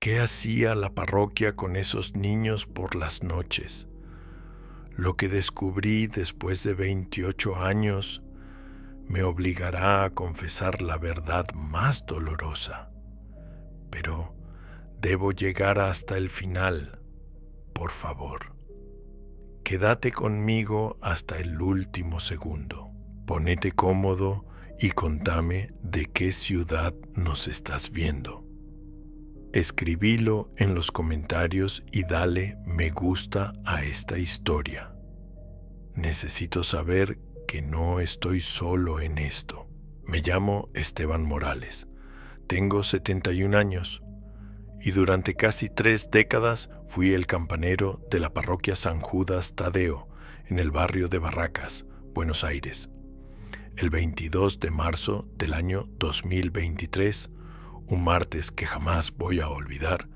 ¿Qué hacía la parroquia con esos niños por las noches? Lo que descubrí después de 28 años me obligará a confesar la verdad más dolorosa. Pero debo llegar hasta el final, por favor. Quédate conmigo hasta el último segundo. Ponete cómodo y contame de qué ciudad nos estás viendo. Escribilo en los comentarios y dale me gusta a esta historia. Necesito saber que no estoy solo en esto. Me llamo Esteban Morales. Tengo 71 años y durante casi 3 décadas fui el campanero de la parroquia San Judas Tadeo en el barrio de Barracas, Buenos Aires. El 22 de marzo del año 2023, un martes que jamás voy a olvidar,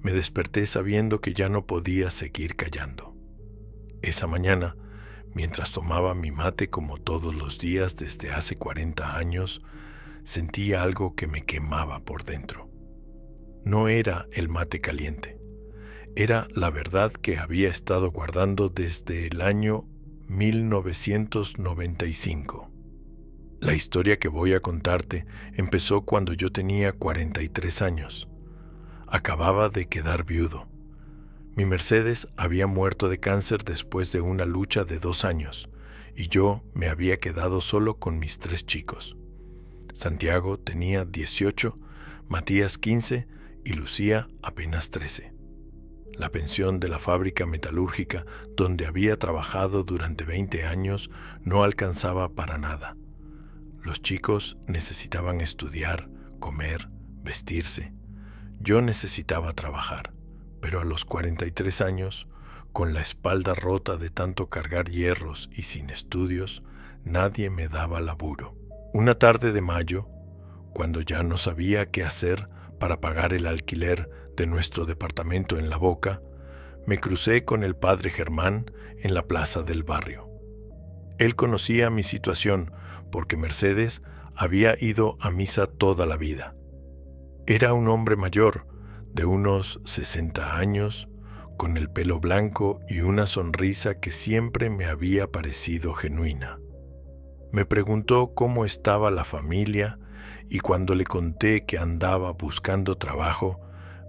me desperté sabiendo que ya no podía seguir callando. Esa mañana, mientras tomaba mi mate como todos los días desde hace 40 años, sentí algo que me quemaba por dentro. No era el mate caliente, era la verdad que había estado guardando desde el año 1995. La historia que voy a contarte empezó cuando yo tenía 43 años. Acababa de quedar viudo. Mi Mercedes había muerto de cáncer después de una lucha de 2 años y yo me había quedado solo con mis 3 chicos. Santiago tenía 18, Matías 15 y Lucía apenas 13. La pensión de la fábrica metalúrgica donde había trabajado durante 20 años no alcanzaba para nada. Los chicos necesitaban estudiar, comer, vestirse. Yo necesitaba trabajar, pero a los 43 años, con la espalda rota de tanto cargar hierros y sin estudios, nadie me daba laburo. Una tarde de mayo, cuando ya no sabía qué hacer para pagar el alquiler de nuestro departamento en La Boca, me crucé con el padre Germán en la plaza del barrio. Él conocía mi situación porque Mercedes había ido a misa toda la vida. Era un hombre mayor, de unos 60 años, con el pelo blanco y una sonrisa que siempre me había parecido genuina. Me preguntó cómo estaba la familia y cuando le conté que andaba buscando trabajo,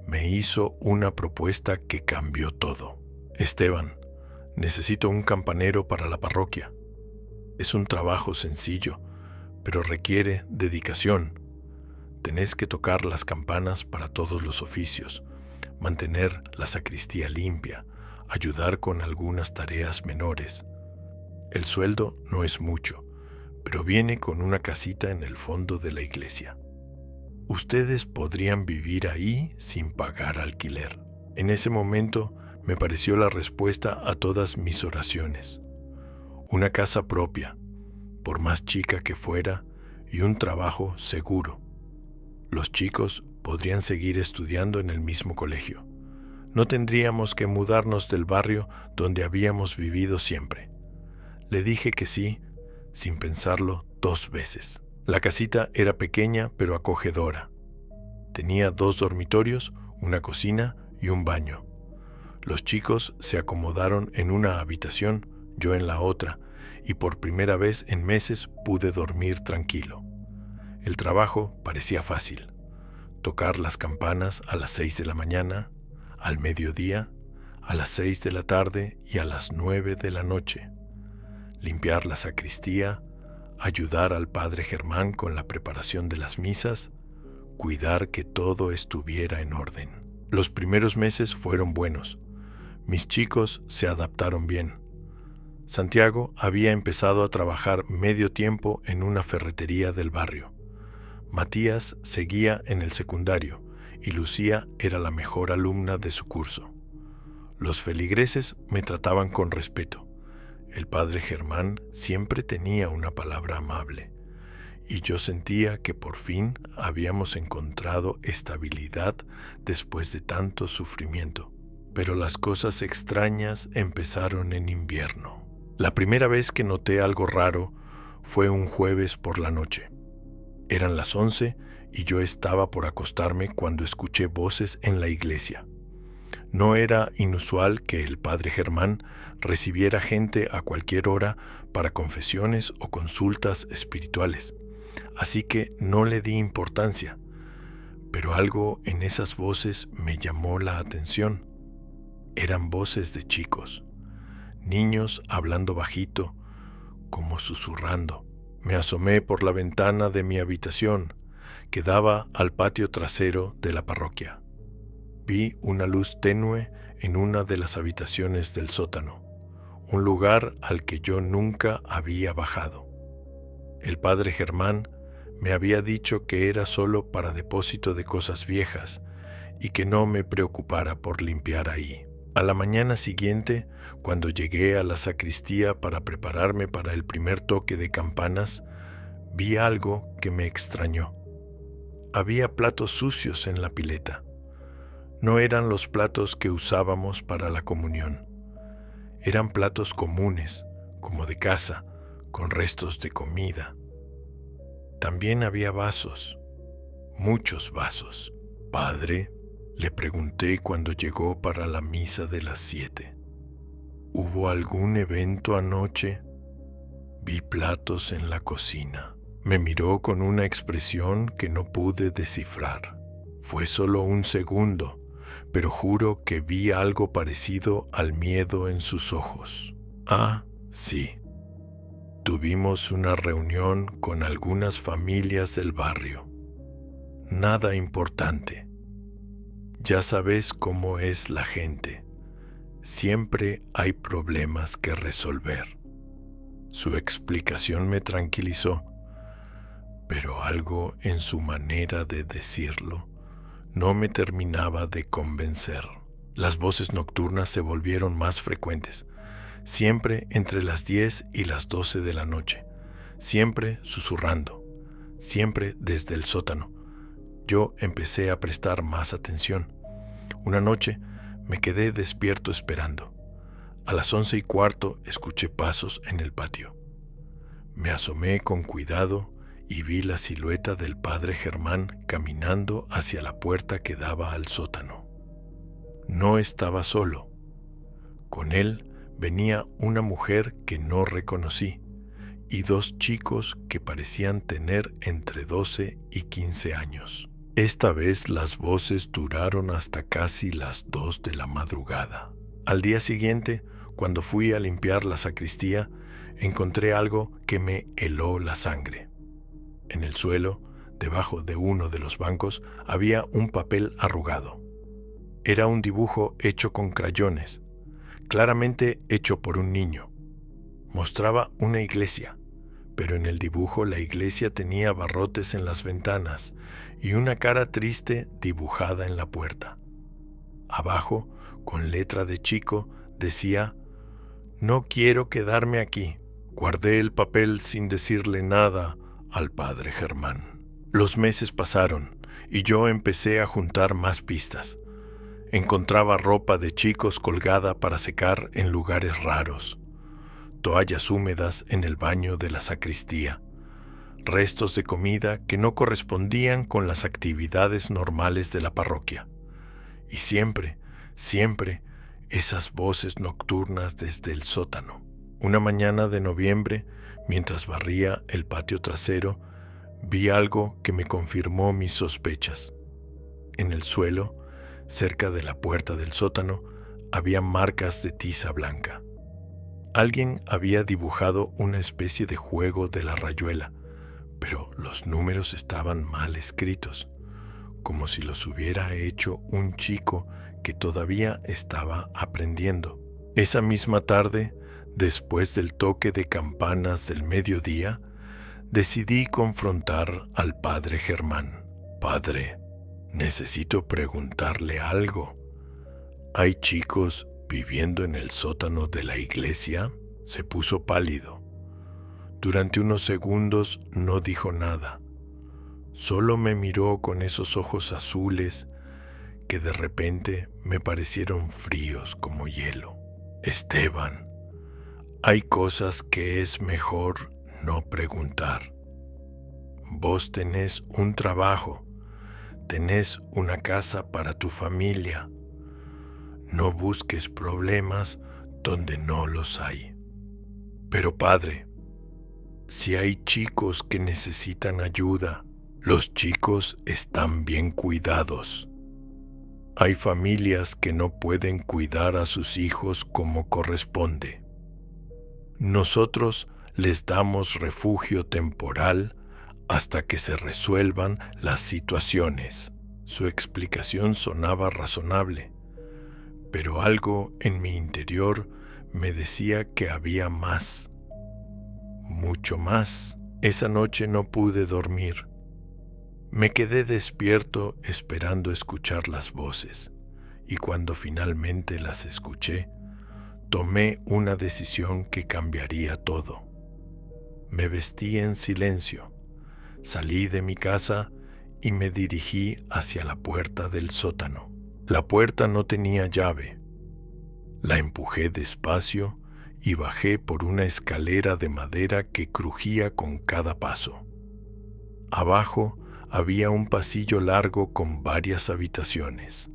me hizo una propuesta que cambió todo. Esteban, necesito un campanero para la parroquia. Es un trabajo sencillo, pero requiere dedicación. Tenés que tocar las campanas para todos los oficios, mantener la sacristía limpia, ayudar con algunas tareas menores. El sueldo no es mucho, pero viene con una casita en el fondo de la iglesia. Ustedes podrían vivir ahí sin pagar alquiler. En ese momento me pareció la respuesta a todas mis oraciones. Una casa propia, por más chica que fuera, y un trabajo seguro. Los chicos podrían seguir estudiando en el mismo colegio. No tendríamos que mudarnos del barrio donde habíamos vivido siempre. Le dije que sí, sin pensarlo 2 veces. La casita era pequeña pero acogedora. Tenía 2 dormitorios, una cocina y un baño. Los chicos se acomodaron en una habitación, yo en la otra, y por primera vez en meses pude dormir tranquilo. El trabajo parecía fácil. Tocar las campanas a las 6 de la mañana, al mediodía, a las 6 de la tarde y a las 9 de la noche. Limpiar la sacristía, ayudar al padre Germán con la preparación de las misas, cuidar que todo estuviera en orden. Los primeros meses fueron buenos. Mis chicos se adaptaron bien. Santiago había empezado a trabajar medio tiempo en una ferretería del barrio. Matías seguía en el secundario y Lucía era la mejor alumna de su curso. Los feligreses me trataban con respeto. El padre Germán siempre tenía una palabra amable y yo sentía que por fin habíamos encontrado estabilidad después de tanto sufrimiento. Pero las cosas extrañas empezaron en invierno. La primera vez que noté algo raro fue un jueves por la noche. Eran las 11 y yo estaba por acostarme cuando escuché voces en la iglesia. No era inusual que el padre Germán recibiera gente a cualquier hora para confesiones o consultas espirituales, así que no le di importancia, pero algo en esas voces me llamó la atención. Eran voces de chicos, niños hablando bajito, como susurrando. Me asomé por la ventana de mi habitación, que daba al patio trasero de la parroquia. Vi una luz tenue en una de las habitaciones del sótano, un lugar al que yo nunca había bajado. El padre Germán me había dicho que era solo para depósito de cosas viejas y que no me preocupara por limpiar ahí. A la mañana siguiente, cuando llegué a la sacristía para prepararme para el primer toque de campanas, vi algo que me extrañó. Había platos sucios en la pileta. No eran los platos que usábamos para la comunión. Eran platos comunes, como de casa, con restos de comida. También había vasos, muchos vasos. «Padre», le pregunté cuando llegó para la misa de las 7. «¿Hubo algún evento anoche?» Vi platos en la cocina. Me miró con una expresión que no pude descifrar. Fue solo un segundo, pero juro que vi algo parecido al miedo en sus ojos. «Ah, sí. Tuvimos una reunión con algunas familias del barrio. Nada importante. Ya sabes cómo es la gente. Siempre hay problemas que resolver». Su explicación me tranquilizó, pero algo en su manera de decirlo no me terminaba de convencer. Las voces nocturnas se volvieron más frecuentes, siempre entre las 10 y las 12 de la noche, siempre susurrando, siempre desde el sótano. Yo empecé a prestar más atención. Una noche me quedé despierto esperando. A las 11:15 escuché pasos en el patio. Me asomé con cuidado y vi la silueta del padre Germán caminando hacia la puerta que daba al sótano. No estaba solo. Con él venía una mujer que no reconocí y 2 chicos que parecían tener entre 12 y 15 años. Esta vez las voces duraron hasta casi las 2 de la madrugada. Al día siguiente, cuando fui a limpiar la sacristía, encontré algo que me heló la sangre. En el suelo, debajo de uno de los bancos, había un papel arrugado. Era un dibujo hecho con crayones, claramente hecho por un niño. Mostraba una iglesia, pero en el dibujo la iglesia tenía barrotes en las ventanas y una cara triste dibujada en la puerta. Abajo, con letra de chico, decía: «No quiero quedarme aquí». Guardé el papel sin decirle nada al padre Germán. Los meses pasaron y yo empecé a juntar más pistas. Encontraba ropa de chicos colgada para secar en lugares raros, toallas húmedas en el baño de la sacristía, restos de comida que no correspondían con las actividades normales de la parroquia. Y siempre, siempre, esas voces nocturnas desde el sótano. Una mañana de noviembre, mientras barría el patio trasero, vi algo que me confirmó mis sospechas. En el suelo, cerca de la puerta del sótano, había marcas de tiza blanca. Alguien había dibujado una especie de juego de la rayuela, pero los números estaban mal escritos, como si los hubiera hecho un chico que todavía estaba aprendiendo. Esa misma tarde, después del toque de campanas del mediodía, decidí confrontar al padre Germán. «Padre, necesito preguntarle algo. ¿Hay chicos viviendo en el sótano de la iglesia?» Se puso pálido. Durante unos segundos no dijo nada. Solo me miró con esos ojos azules que de repente me parecieron fríos como hielo. «Esteban, hay cosas que es mejor no preguntar. vos tenés un trabajo, tenés una casa para tu familia. No busques problemas donde no los hay. Pero padre, si hay chicos que necesitan ayuda, los chicos están bien cuidados. Hay familias que no pueden cuidar a sus hijos como corresponde. Nosotros les damos refugio temporal hasta que se resuelvan las situaciones. Su explicación sonaba razonable, pero algo en mi interior me decía que había más, mucho más. Esa noche no pude dormir. Me quedé despierto esperando escuchar las voces, y cuando finalmente las escuché, tomé una decisión que cambiaría todo. Me vestí en silencio, salí de mi casa y me dirigí hacia la puerta del sótano. La puerta no tenía llave. La empujé despacio y bajé por una escalera de madera que crujía con cada paso. Abajo había un pasillo largo con varias habitaciones.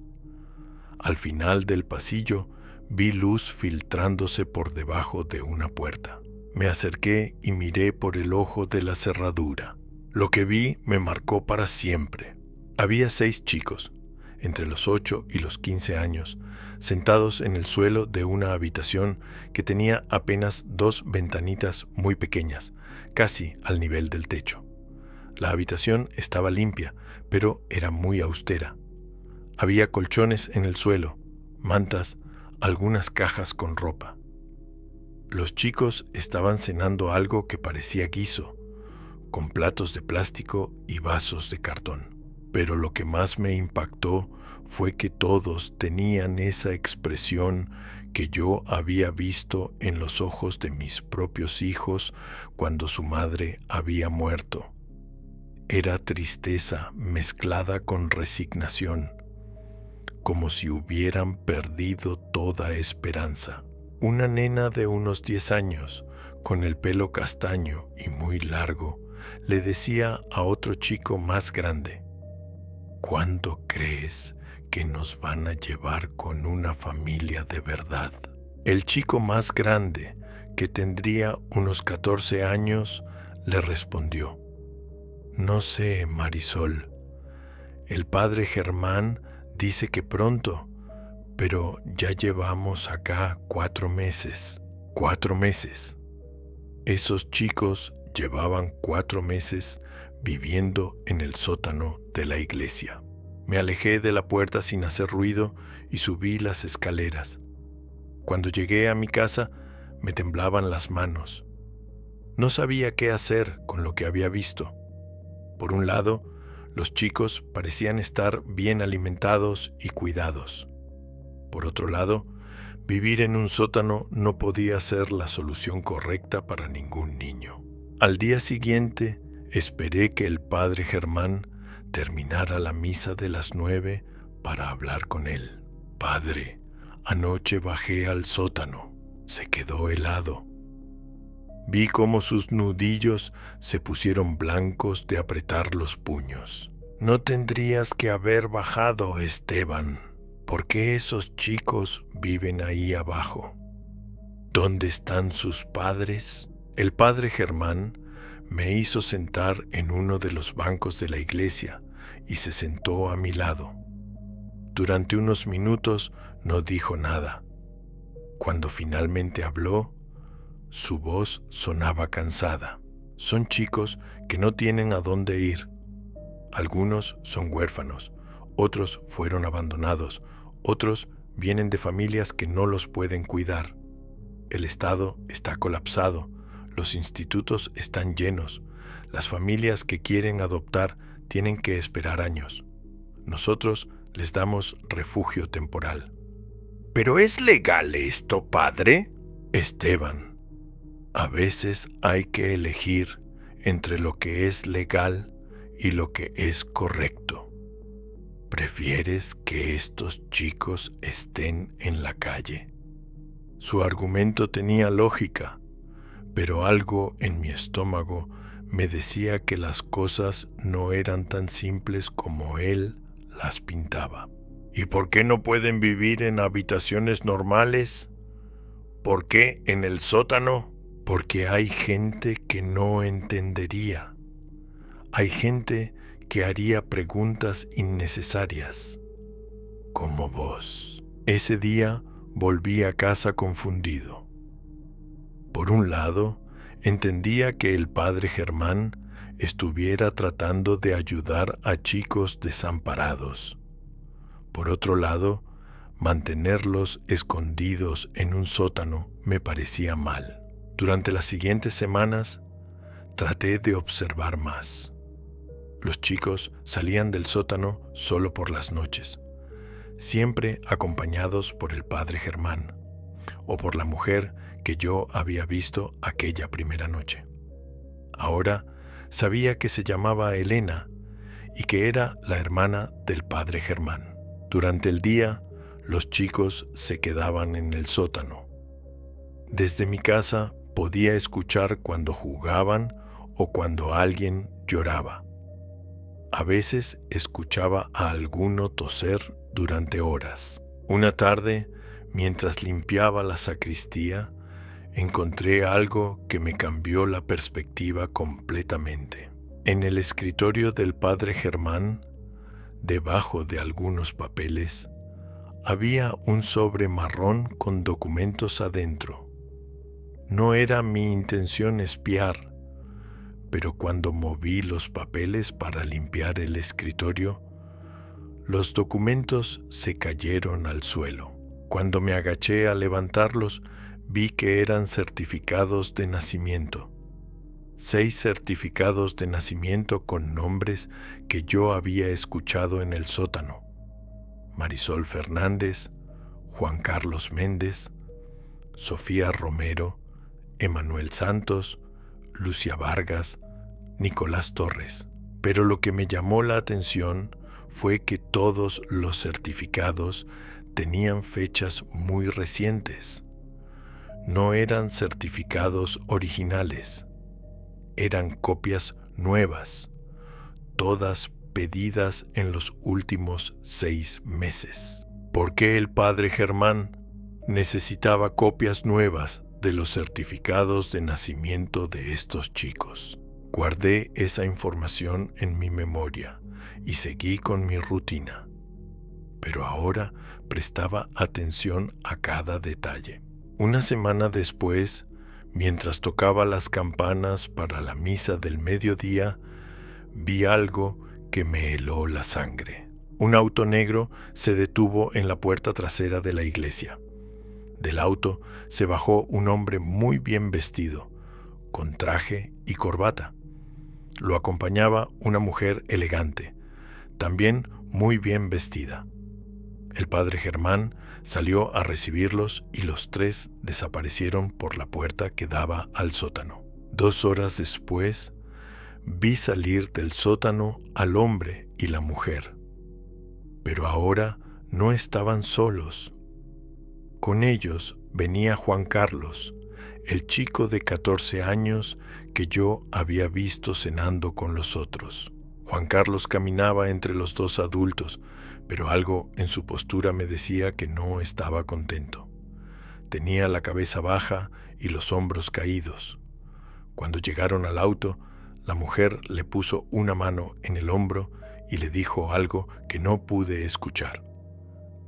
Al final del pasillo vi luz filtrándose por debajo de una puerta. Me acerqué y miré por el ojo de la cerradura. Lo que vi me marcó para siempre. Había 6 chicos, entre los 8 y los 15 años, sentados en el suelo de una habitación que tenía apenas 2 ventanitas muy pequeñas, casi al nivel del techo. La habitación estaba limpia, pero era muy austera. Había colchones en el suelo, mantas, algunas cajas con ropa. Los chicos estaban cenando algo que parecía guiso, con platos de plástico y vasos de cartón. Pero lo que más me impactó fue que todos tenían esa expresión que yo había visto en los ojos de mis propios hijos cuando su madre había muerto. Era tristeza mezclada con resignación, como si hubieran perdido toda esperanza. Una nena de unos 10 años, con el pelo castaño y muy largo, le decía a otro chico más grande: ¿cuándo crees que nos van a llevar con una familia de verdad? El chico más grande, que tendría unos 14 años, le respondió: no sé, Marisol. El padre Germán dice que pronto, pero ya llevamos acá 4 meses. 4 meses. Esos chicos llevaban 4 meses viviendo en el sótano de la iglesia. Me alejé de la puerta sin hacer ruido y subí las escaleras. Cuando llegué a mi casa, me temblaban las manos. No sabía qué hacer con lo que había visto. Por un lado, los chicos parecían estar bien alimentados y cuidados. Por otro lado, vivir en un sótano no podía ser la solución correcta para ningún niño. Al día siguiente, esperé que el padre Germán terminara la misa de las 9 para hablar con él. Padre, anoche bajé al sótano. Se quedó helado. Vi cómo sus nudillos se pusieron blancos de apretar los puños. No tendrías que haber bajado, Esteban. ¿Por qué esos chicos viven ahí abajo? ¿Dónde están sus padres? El padre Germán me hizo sentar en uno de los bancos de la iglesia y se sentó a mi lado. Durante unos minutos no dijo nada. Cuando finalmente habló, su voz sonaba cansada. Son chicos que no tienen a dónde ir. Algunos son huérfanos, otros fueron abandonados, otros vienen de familias que no los pueden cuidar. El Estado está colapsado, los institutos están llenos, las familias que quieren adoptar tienen que esperar años. Nosotros les damos refugio temporal. ¿Pero es legal esto, padre? Esteban, a veces hay que elegir entre lo que es legal y lo que es correcto. ¿Prefieres que estos chicos estén en la calle? Su argumento tenía lógica, pero algo en mi estómago me decía que las cosas no eran tan simples como él las pintaba. ¿Y por qué no pueden vivir en habitaciones normales? ¿Por qué en el sótano? Porque hay gente que no entendería. Hay gente que haría preguntas innecesarias, como vos. Ese día volví a casa confundido. Por un lado, entendía que el padre Germán estuviera tratando de ayudar a chicos desamparados. Por otro lado, mantenerlos escondidos en un sótano me parecía mal. Durante las siguientes semanas, traté de observar más. Los chicos salían del sótano solo por las noches, siempre acompañados por el padre Germán o por la mujer que yo había visto aquella primera noche. Ahora sabía que se llamaba Elena y que era la hermana del padre Germán. Durante el día, los chicos se quedaban en el sótano. Desde mi casa podía escuchar cuando jugaban o cuando alguien lloraba. A veces escuchaba a alguno toser durante horas. Una tarde, mientras limpiaba la sacristía, encontré algo que me cambió la perspectiva completamente. En el escritorio del padre Germán, debajo de algunos papeles, había un sobre marrón con documentos adentro. No era mi intención espiar, pero cuando moví los papeles para limpiar el escritorio, los documentos se cayeron al suelo. Cuando me agaché a levantarlos, vi que eran certificados de nacimiento. 6 certificados de nacimiento con nombres que yo había escuchado en el sótano: Marisol Fernández, Juan Carlos Méndez, Sofía Romero, Emanuel Santos, Lucia Vargas, Nicolás Torres. Pero lo que me llamó la atención fue que todos los certificados tenían fechas muy recientes. No eran certificados originales, eran copias nuevas, todas pedidas en los últimos 6 meses. ¿Por qué el padre Germán necesitaba copias nuevas de los certificados de nacimiento de estos chicos? Guardé esa información en mi memoria y seguí con mi rutina. Pero ahora prestaba atención a cada detalle. Una semana después, mientras tocaba las campanas para la misa del mediodía, vi algo que me heló la sangre. Un auto negro se detuvo en la puerta trasera de la iglesia. Del auto se bajó un hombre muy bien vestido, con traje y corbata. Lo acompañaba una mujer elegante, también muy bien vestida. El padre Germán salió a recibirlos y los 3 desaparecieron por la puerta que daba al sótano. 2 horas después, vi salir del sótano al hombre y la mujer. Pero ahora no estaban solos. Con ellos venía Juan Carlos, el chico de 14 años que yo había visto cenando con los otros. Juan Carlos caminaba entre los 2 adultos, pero algo en su postura me decía que no estaba contento. Tenía la cabeza baja y los hombros caídos. Cuando llegaron al auto, la mujer le puso una mano en el hombro y le dijo algo que no pude escuchar.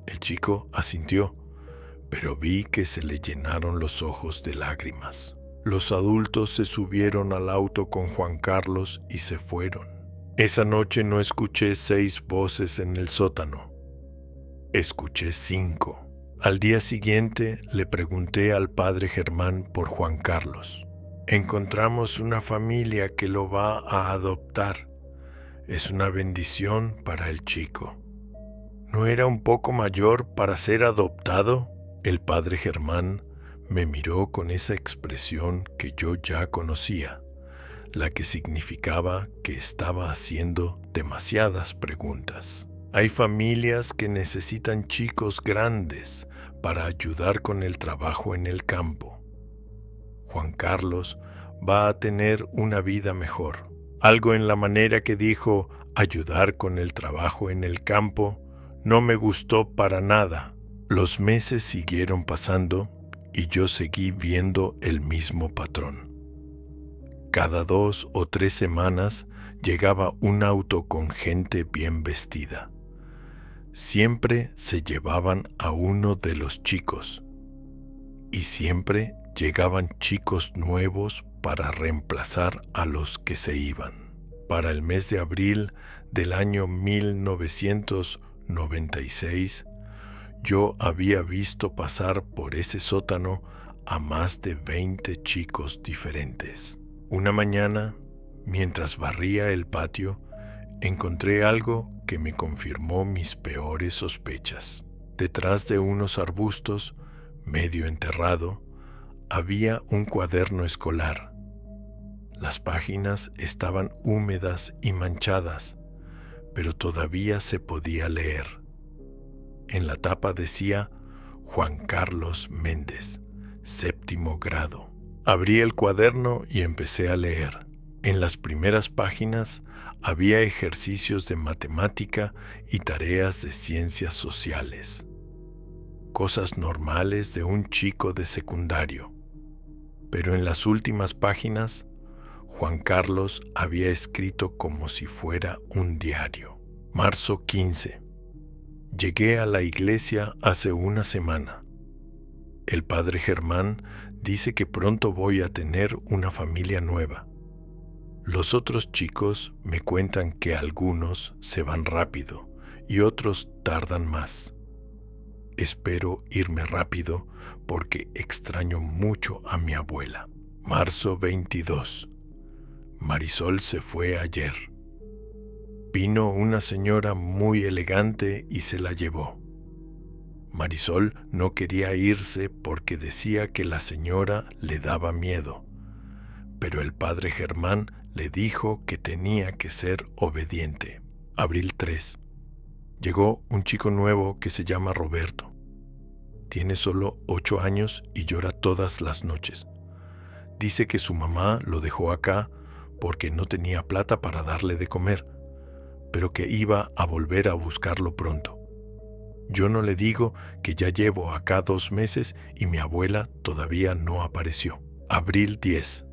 El chico asintió, pero vi que se le llenaron los ojos de lágrimas. Los adultos se subieron al auto con Juan Carlos y se fueron. Esa noche no escuché 6 voces en el sótano. Escuché 5. Al día siguiente le pregunté al padre Germán por Juan Carlos. Encontramos una familia que lo va a adoptar. Es una bendición para el chico. ¿No era un poco mayor para ser adoptado? El padre Germán me miró con esa expresión que yo ya conocía, la que significaba que estaba haciendo demasiadas preguntas. Hay familias que necesitan chicos grandes para ayudar con el trabajo en el campo. Juan Carlos va a tener una vida mejor. Algo en la manera que dijo ayudar con el trabajo en el campo no me gustó para nada. Los meses siguieron pasando y yo seguí viendo el mismo patrón. Cada 2 o 3 semanas llegaba un auto con gente bien vestida. Siempre se llevaban a uno de los chicos y siempre llegaban chicos nuevos para reemplazar a los que se iban. Para el mes de abril del año 1996, yo había visto pasar por ese sótano a más de 20 chicos diferentes. Una mañana, mientras barría el patio, encontré algo que me confirmó mis peores sospechas. Detrás de unos arbustos, medio enterrado, había un cuaderno escolar. Las páginas estaban húmedas y manchadas, pero todavía se podía leer. En la tapa decía Juan Carlos Méndez, 7º grado. Abrí el cuaderno y empecé a leer. En las primeras páginas había ejercicios de matemática y tareas de ciencias sociales. Cosas normales de un chico de secundario. Pero en las últimas páginas, Juan Carlos había escrito como si fuera un diario. Marzo 15. Llegué a la iglesia hace una semana. El padre Germán dice que pronto voy a tener una familia nueva. Los otros chicos me cuentan que algunos se van rápido y otros tardan más. Espero irme rápido porque extraño mucho a mi abuela. Marzo 22. Marisol se fue ayer. Vino una señora muy elegante y se la llevó. Marisol no quería irse porque decía que la señora le daba miedo, pero el padre Germán le dijo que tenía que ser obediente. Abril 3. Llegó un chico nuevo que se llama Roberto. Tiene solo 8 años y llora todas las noches. Dice que su mamá lo dejó acá porque no tenía plata para darle de comer, pero que iba a volver a buscarlo pronto. Yo no le digo que ya llevo acá 2 meses y mi abuela todavía no apareció. Abril 10.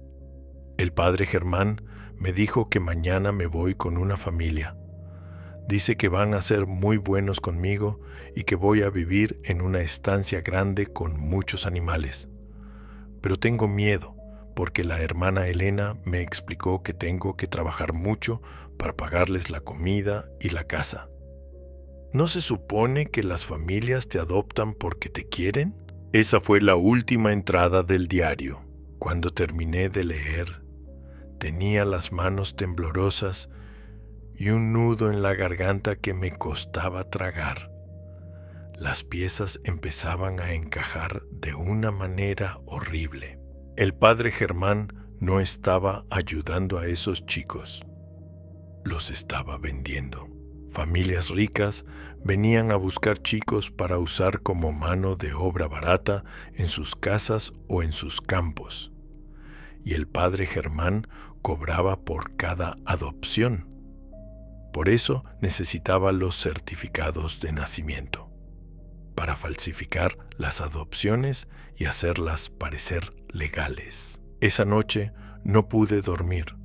El padre Germán me dijo que mañana me voy con una familia. Dice que van a ser muy buenos conmigo y que voy a vivir en una estancia grande con muchos animales. Pero tengo miedo porque la hermana Elena me explicó que tengo que trabajar mucho para pagarles la comida y la casa. ¿No se supone que las familias te adoptan porque te quieren? Esa fue la última entrada del diario. Cuando terminé de leer, tenía las manos temblorosas y un nudo en la garganta que me costaba tragar. Las piezas empezaban a encajar de una manera horrible. El padre Germán no estaba ayudando a esos chicos. Los estaba vendiendo. Familias ricas venían a buscar chicos para usar como mano de obra barata en sus casas o en sus campos. Y el padre Germán cobraba por cada adopción. Por eso necesitaba los certificados de nacimiento, para falsificar las adopciones y hacerlas parecer legales. Esa noche no pude dormir.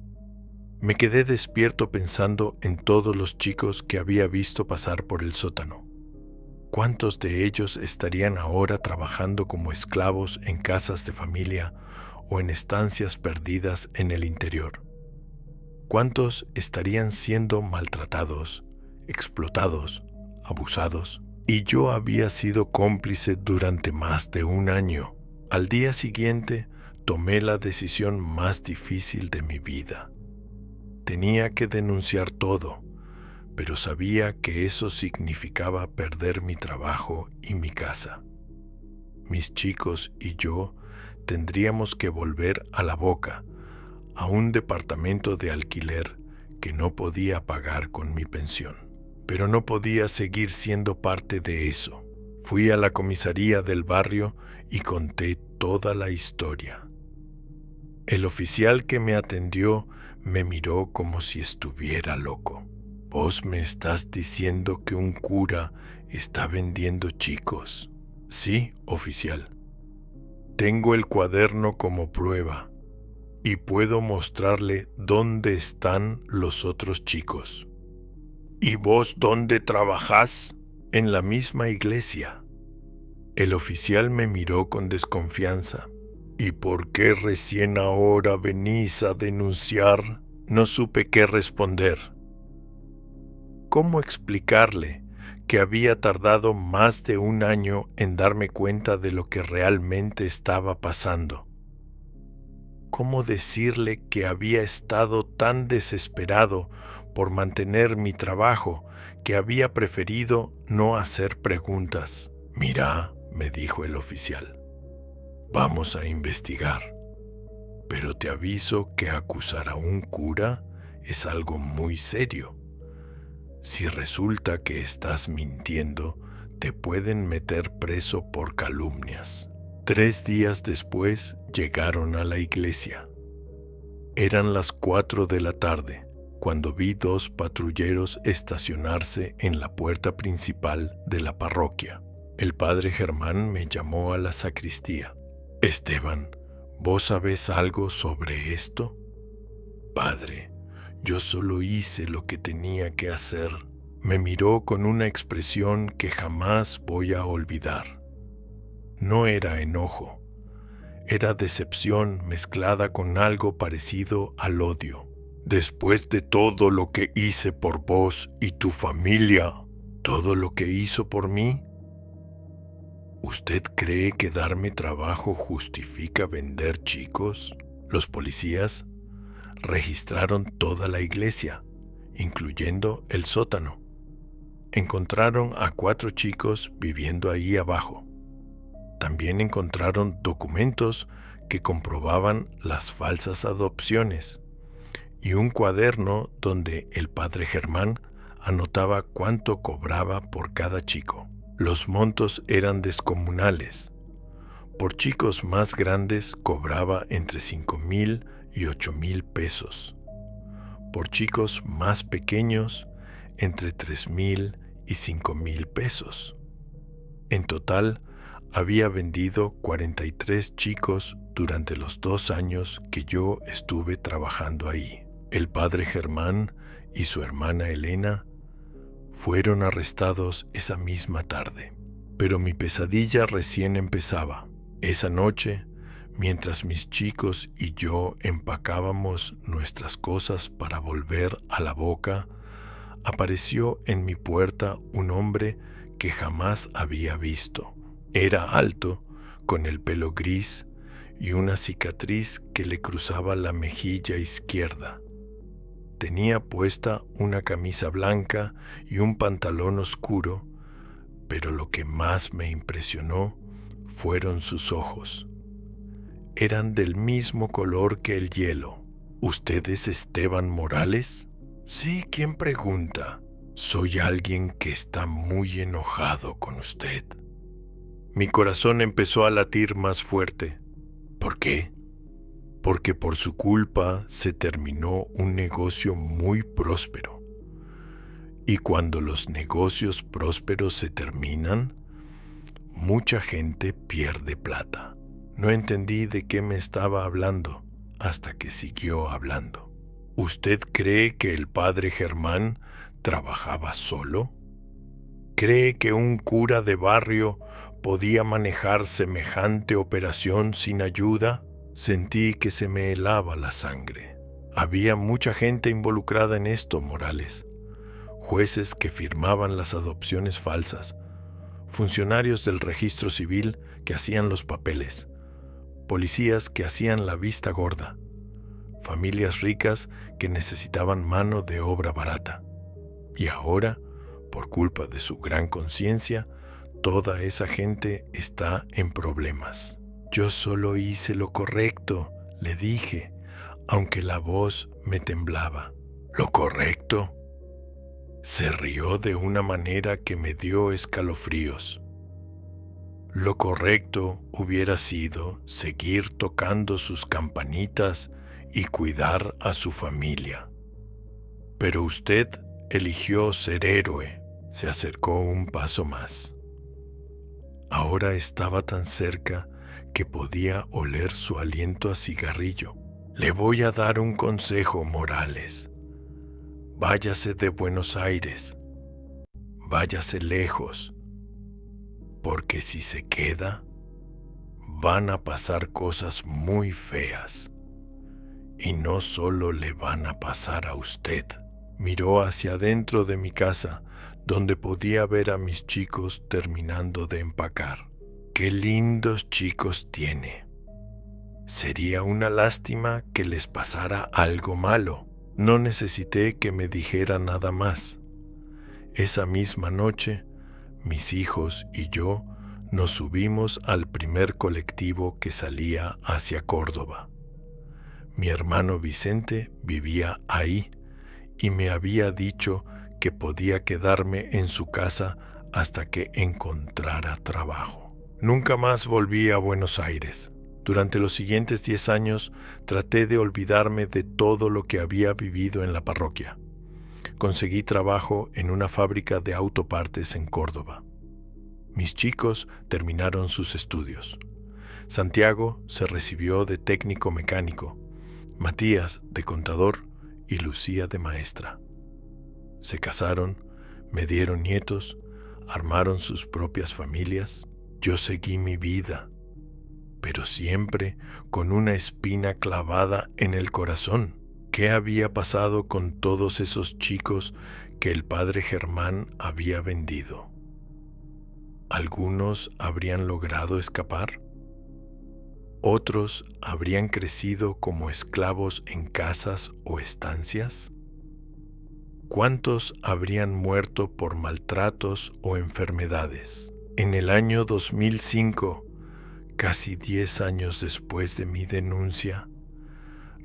Me quedé despierto pensando en todos los chicos que había visto pasar por el sótano. ¿Cuántos de ellos estarían ahora trabajando como esclavos en casas de familia o en estancias perdidas en el interior? ¿Cuántos estarían siendo maltratados, explotados, abusados? Y yo había sido cómplice durante más de 1 año. Al día siguiente, tomé la decisión más difícil de mi vida. Tenía que denunciar todo, pero sabía que eso significaba perder mi trabajo y mi casa. Mis chicos y yo tendríamos que volver a La Boca, a un departamento de alquiler que no podía pagar con mi pensión. Pero no podía seguir siendo parte de eso. Fui a la comisaría del barrio y conté toda la historia. El oficial que me atendió me miró como si estuviera loco. ¿Vos me estás diciendo que un cura está vendiendo chicos? Sí, oficial. Tengo el cuaderno como prueba y puedo mostrarle dónde están los otros chicos. ¿Y vos dónde trabajás? En la misma iglesia. El oficial me miró con desconfianza. ¿Y por qué recién ahora venís a denunciar? No supe qué responder. ¿Cómo explicarle que había tardado más de un año en darme cuenta de lo que realmente estaba pasando? ¿Cómo decirle que había estado tan desesperado por mantener mi trabajo que había preferido no hacer preguntas? Mira, me dijo el oficial, vamos a investigar, pero te aviso que acusar a un cura es algo muy serio. Si resulta que estás mintiendo, te pueden meter preso por calumnias. 3 días después llegaron a la iglesia. Eran las 4 de la tarde cuando vi 2 patrulleros estacionarse en la puerta principal de la parroquia. El padre Germán me llamó a la sacristía. Esteban, ¿vos sabés algo sobre esto? Padre, yo solo hice lo que tenía que hacer. Me miró con una expresión que jamás voy a olvidar. No era enojo, era decepción mezclada con algo parecido al odio. Después de todo lo que hice por vos y tu familia, todo lo que hizo por mí, ¿usted cree que darme trabajo justifica vender chicos? Los policías registraron toda la iglesia, incluyendo el sótano. Encontraron a 4 chicos viviendo ahí abajo. También encontraron documentos que comprobaban las falsas adopciones y un cuaderno donde el padre Germán anotaba cuánto cobraba por cada chico. Los montos eran descomunales. Por chicos más grandes cobraba entre 5,000 y 8,000 pesos. Por chicos más pequeños, entre 3,000 y 5,000 pesos. En total, había vendido 43 chicos durante los 2 años que yo estuve trabajando ahí. El padre Germán y su hermana Elena fueron arrestados esa misma tarde. Pero mi pesadilla recién empezaba. Esa noche, mientras mis chicos y yo empacábamos nuestras cosas para volver a La Boca, apareció en mi puerta un hombre que jamás había visto. Era alto, con el pelo gris y una cicatriz que le cruzaba la mejilla izquierda. Tenía puesta una camisa blanca y un pantalón oscuro, pero lo que más me impresionó fueron sus ojos. Eran del mismo color que el hielo. ¿Usted es Esteban Morales? Sí, ¿quién pregunta? Soy alguien que está muy enojado con usted. Mi corazón empezó a latir más fuerte. ¿Por qué? Porque por su culpa se terminó un negocio muy próspero. Y cuando los negocios prósperos se terminan, mucha gente pierde plata. No entendí de qué me estaba hablando hasta que siguió hablando. ¿Usted cree que el padre Germán trabajaba solo? ¿Cree que un cura de barrio podía manejar semejante operación sin ayuda? Sentí que se me helaba la sangre. Había mucha gente involucrada en esto, Morales. Jueces que firmaban las adopciones falsas, funcionarios del registro civil que hacían los papeles, policías que hacían la vista gorda, familias ricas que necesitaban mano de obra barata. Y ahora, por culpa de su gran conciencia, toda esa gente está en problemas. Yo solo hice lo correcto, le dije, aunque la voz me temblaba. ¿Lo correcto? Se rió de una manera que me dio escalofríos. Lo correcto hubiera sido seguir tocando sus campanitas y cuidar a su familia. Pero usted eligió ser héroe. Se acercó un paso más. Ahora estaba tan cerca que podía oler su aliento a cigarrillo. Le voy a dar un consejo, Morales. Váyase de Buenos Aires. Váyase lejos. Porque si se queda, van a pasar cosas muy feas. Y no solo le van a pasar a usted. Miró hacia adentro de mi casa, donde podía ver a mis chicos terminando de empacar. ¡Qué lindos chicos tiene! Sería una lástima que les pasara algo malo. No necesité que me dijera nada más. Esa misma noche, mis hijos y yo nos subimos al primer colectivo que salía hacia Córdoba. Mi hermano Vicente vivía ahí y me había dicho que podía quedarme en su casa hasta que encontrara trabajo. Nunca más volví a Buenos Aires. Durante los siguientes 10 años traté de olvidarme de todo lo que había vivido en la parroquia. Conseguí trabajo en una fábrica de autopartes en Córdoba. Mis chicos terminaron sus estudios. Santiago se recibió de técnico mecánico, Matías de contador y Lucía de maestra. Se casaron, me dieron nietos, armaron sus propias familias. Yo seguí mi vida, pero siempre con una espina clavada en el corazón. ¿Qué había pasado con todos esos chicos que el padre Germán había vendido? ¿Algunos habrían logrado escapar? ¿Otros habrían crecido como esclavos en casas o estancias? ¿Cuántos habrían muerto por maltratos o enfermedades? En el año 2005, casi 10 años después de mi denuncia,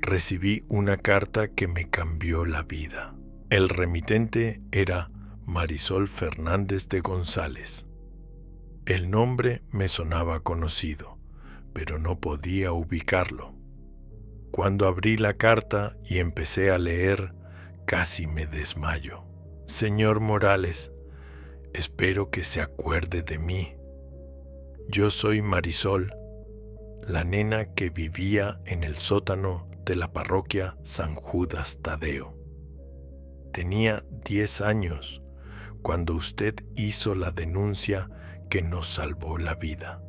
recibí una carta que me cambió la vida. El remitente era Marisol Fernández de González. El nombre me sonaba conocido, pero no podía ubicarlo. Cuando abrí la carta y empecé a leer, casi me desmayo. Señor Morales, espero que se acuerde de mí. Yo soy Marisol, la nena que vivía en el sótano de la parroquia San Judas Tadeo. Tenía 10 años cuando usted hizo la denuncia que nos salvó la vida.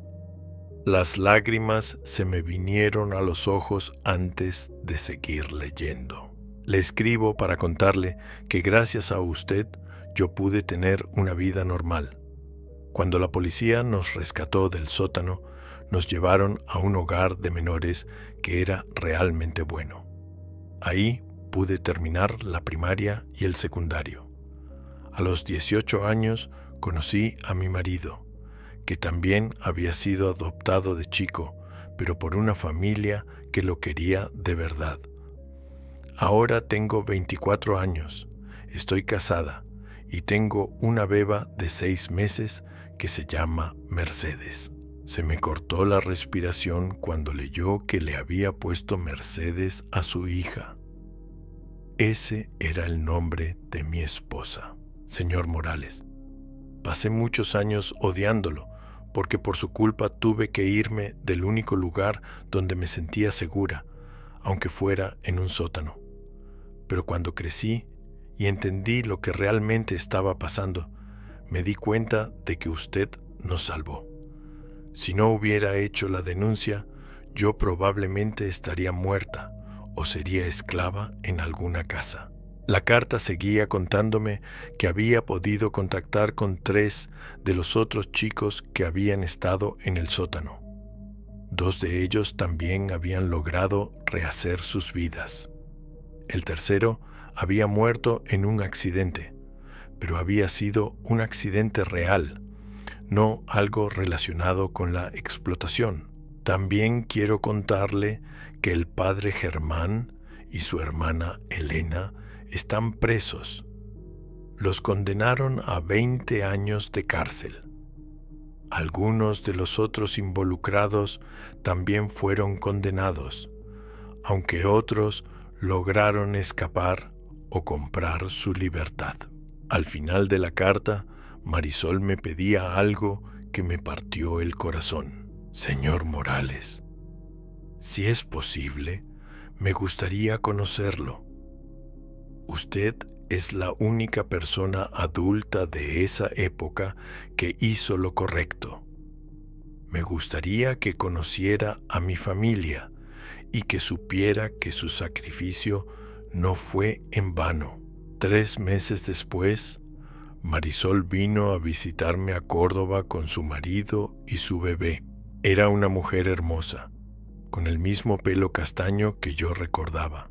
Las lágrimas se me vinieron a los ojos antes de seguir leyendo. Le escribo para contarle que gracias a usted yo pude tener una vida normal. Cuando la policía nos rescató del sótano, nos llevaron a un hogar de menores que era realmente bueno. Ahí pude terminar la primaria y el secundario. A los 18 años conocí a mi marido, que también había sido adoptado de chico, pero por una familia que lo quería de verdad. Ahora tengo 24 años, estoy casada y tengo una beba de 6 meses que se llama Mercedes. Se me cortó la respiración cuando leyó que le había puesto Mercedes a su hija. Ese era el nombre de mi esposa. Señor Morales, pasé muchos años odiándolo, porque por su culpa tuve que irme del único lugar donde me sentía segura, aunque fuera en un sótano. Pero cuando crecí y entendí lo que realmente estaba pasando, me di cuenta de que usted nos salvó. Si no hubiera hecho la denuncia, yo probablemente estaría muerta o sería esclava en alguna casa. La carta seguía contándome que había podido contactar con 3 de los otros chicos que habían estado en el sótano. 2 de ellos también habían logrado rehacer sus vidas. El tercero había muerto en un accidente, pero había sido un accidente real, no algo relacionado con la explotación. También quiero contarle que el padre Germán y su hermana Elena están presos. Los condenaron a 20 años de cárcel. Algunos de los otros involucrados también fueron condenados, aunque otros lograron escapar o comprar su libertad. Al final de la carta, Marisol me pedía algo que me partió el corazón. Señor Morales, si es posible, me gustaría conocerlo. Usted es la única persona adulta de esa época que hizo lo correcto. Me gustaría que conociera a mi familia y que supiera que su sacrificio no fue en vano. 3 meses después, Marisol vino a visitarme a Córdoba con su marido y su bebé. Era una mujer hermosa, con el mismo pelo castaño que yo recordaba,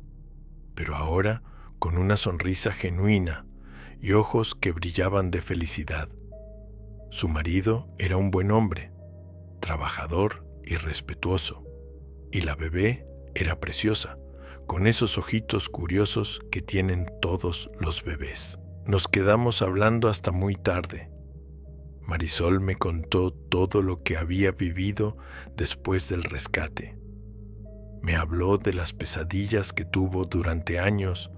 pero ahora con una sonrisa genuina y ojos que brillaban de felicidad. Su marido era un buen hombre, trabajador y respetuoso, y la bebé era preciosa, con esos ojitos curiosos que tienen todos los bebés. Nos quedamos hablando hasta muy tarde. Marisol me contó todo lo que había vivido después del rescate. Me habló de las pesadillas que tuvo durante años,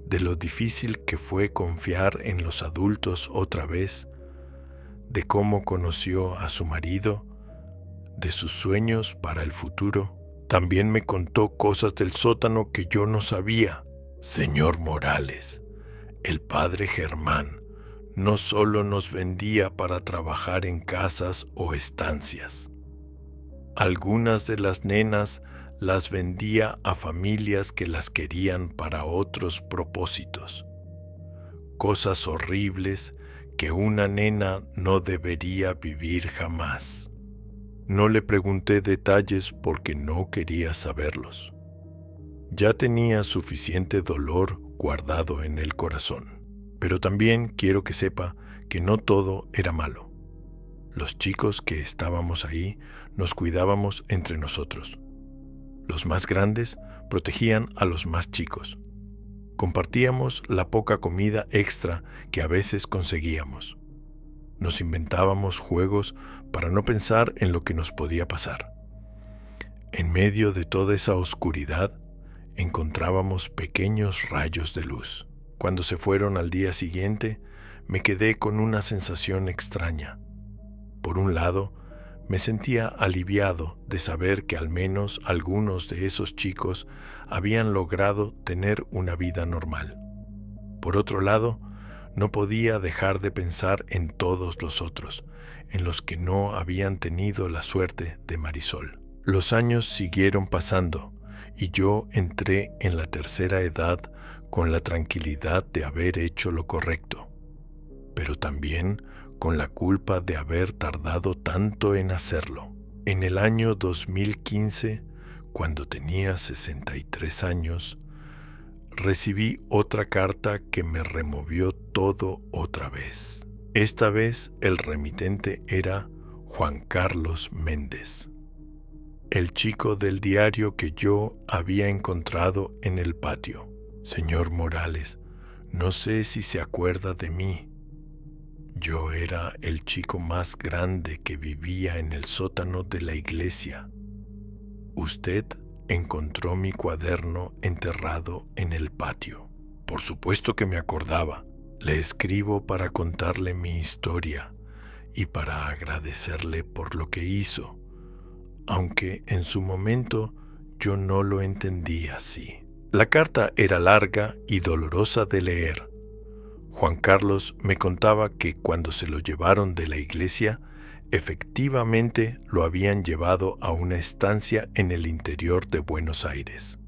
de lo difícil que fue confiar en los adultos otra vez, de cómo conoció a su marido, de sus sueños para el futuro. También me contó cosas del sótano que yo no sabía. Señor Morales, el padre Germán no solo nos vendía para trabajar en casas o estancias. Algunas de las nenas las vendía a familias que las querían para otros propósitos. Cosas horribles que una nena no debería vivir jamás. No le pregunté detalles porque no quería saberlos. Ya tenía suficiente dolor guardado en el corazón. Pero también quiero que sepa que no todo era malo. Los chicos que estábamos ahí nos cuidábamos entre nosotros. Los más grandes protegían a los más chicos. Compartíamos la poca comida extra que a veces conseguíamos. Nos inventábamos juegos para no pensar en lo que nos podía pasar. En medio de toda esa oscuridad, encontrábamos pequeños rayos de luz. Cuando se fueron al día siguiente, me quedé con una sensación extraña. Por un lado, me sentía aliviado de saber que al menos algunos de esos chicos habían logrado tener una vida normal. Por otro lado, no podía dejar de pensar en todos los otros, en los que no habían tenido la suerte de Marisol. Los años siguieron pasando y yo entré en la tercera edad con la tranquilidad de haber hecho lo correcto, pero también con la culpa de haber tardado tanto en hacerlo. En el año 2015, cuando tenía 63 años, recibí otra carta que me removió todo otra vez. Esta vez el remitente era Juan Carlos Méndez, el chico del diario que yo había encontrado en el patio. Señor Morales, no sé si se acuerda de mí. Yo era el chico más grande que vivía en el sótano de la iglesia. Usted encontró mi cuaderno enterrado en el patio. Por supuesto que me acordaba. Le escribo para contarle mi historia y para agradecerle por lo que hizo, aunque en su momento yo no lo entendí así. La carta era larga y dolorosa de leer. Juan Carlos me contaba que cuando se lo llevaron de la iglesia, efectivamente lo habían llevado a una estancia en el interior de Buenos Aires.